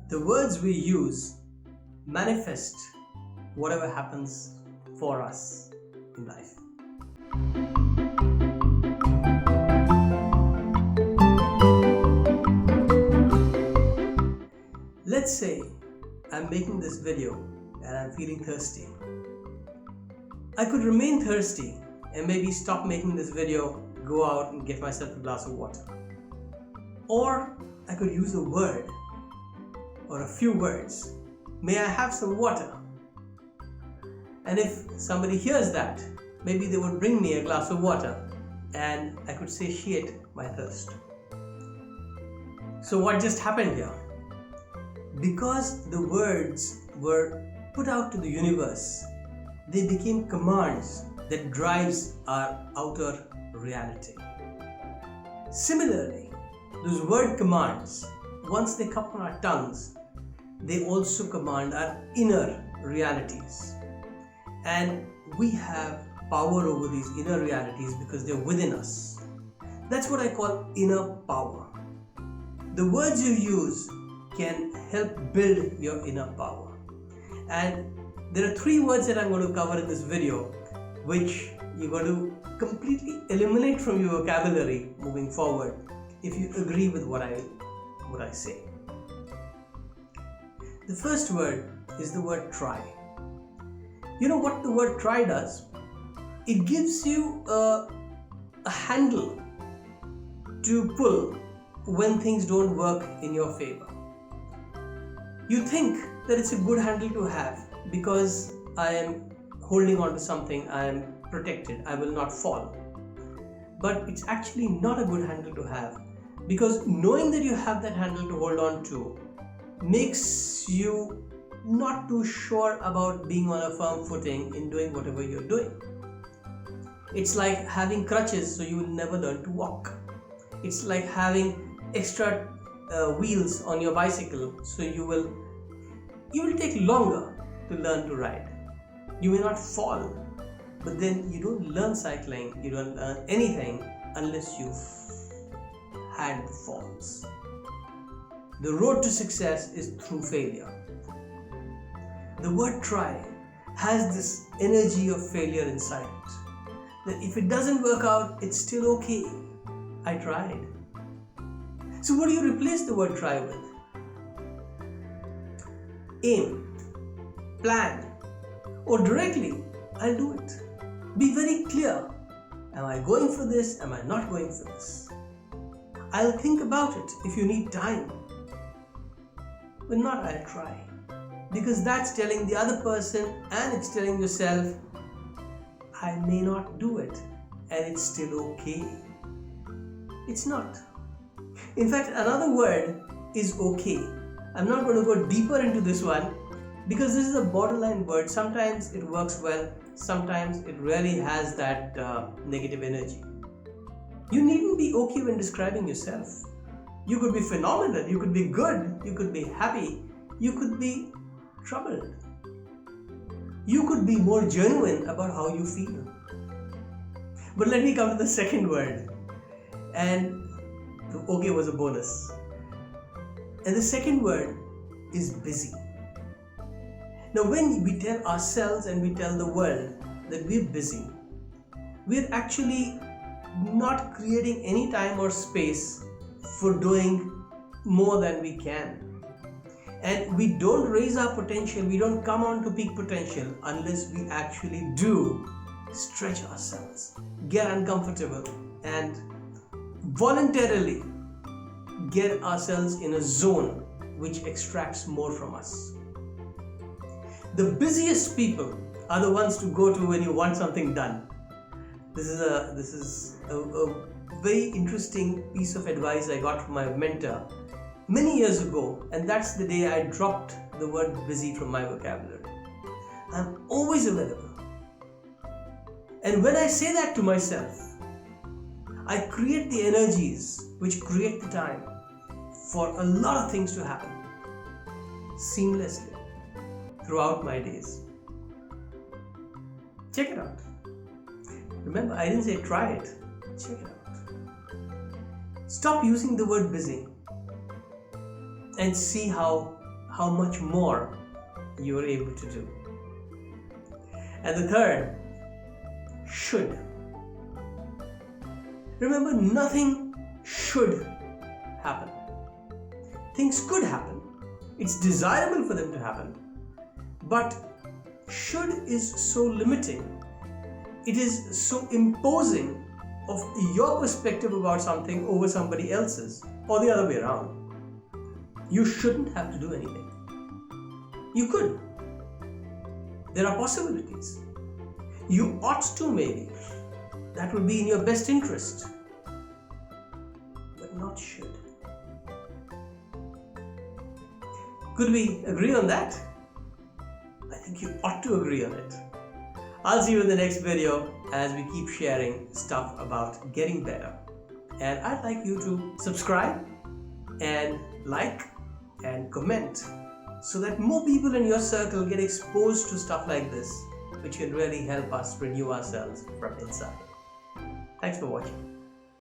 The words we use manifest whatever happens for us in life. Let's say I'm making this video and I'm feeling thirsty. I could remain thirsty and maybe stop making this video, go out and get myself a glass of water. Or I could use a word or a few words. May I have some water? And if somebody hears that, maybe they would bring me a glass of water and I could satiate my thirst. So what just happened here? Because the words were put out to the universe, they became commands that drives our outer reality. Similarly, those word commands, once they come on our tongues, they also command our inner realities. And we have power over these inner realities because they're within us. That's what I call inner power. The words you use can help build your inner power. And there are 3 words that I'm going to cover in this video, which you're going to completely eliminate from your vocabulary moving forward if you agree with what I say. The first word is the word try. You know what the word try does? It gives you a handle to pull when things don't work in your favor. You think that it's a good handle to have because I am holding on to something, I am protected, I will not fall. But it's actually not a good handle to have, because knowing that you have that handle to hold on to makes you not too sure about being on a firm footing in doing whatever you're doing. It's like having crutches so you will never learn to walk. It's like having extra wheels on your bicycle so you will take longer to learn to ride. You may not fall, but then you don't learn cycling, you don't learn anything unless you've had the falls. The road to success is through failure. The word try has this energy of failure inside it. That if it doesn't work out, it's still okay. I tried. So what do you replace the word try with? Aim, plan, or directly, I'll do it. Be very clear. Am I going for this? Am I not going for this? I'll think about it if you need time. But not I'll try. Because that's telling the other person and it's telling yourself, I may not do it and it's still okay. It's not. In fact, another word is okay. I'm not going to go deeper into this one because this is a borderline word. Sometimes it works well, sometimes it really has that negative energy. You needn't be okay when describing yourself. You could be phenomenal, you could be good, you could be happy, you could be troubled. You could be more genuine about how you feel. But let me come to the second word. And the okay was a bonus. And the second word is busy. Now when we tell ourselves and we tell the world that we're busy, we're actually not creating any time or space for doing more than we can. And we don't raise our potential, we don't come on to peak potential unless we actually do stretch ourselves, get uncomfortable, and voluntarily get ourselves in a zone which extracts more from us. The busiest people are the ones to go to when you want something done. This is a very interesting piece of advice I got from my mentor many years ago, and that's the day I dropped the word busy from my vocabulary. I'm always available. And when I say that to myself, I create the energies which create the time for a lot of things to happen seamlessly throughout my days. Check it out. Remember, I didn't say try it. Check it out. Stop using the word busy and see how how much more you are able to do. And the third, should. Remember, nothing should happen. Things could happen. It's desirable for them to happen. But should is so limiting. It is so imposing of your perspective about something over somebody else's, or the other way around. You shouldn't have to do anything. You could. There are possibilities. You ought to, maybe. That would be in your best interest. But not should. Could we agree on that? I think you ought to agree on it. I'll see you in the next video as we keep sharing stuff about getting better. And I'd like you to subscribe and like and comment so that more people in your circle get exposed to stuff like this, which can really help us renew ourselves from inside. Thanks for watching.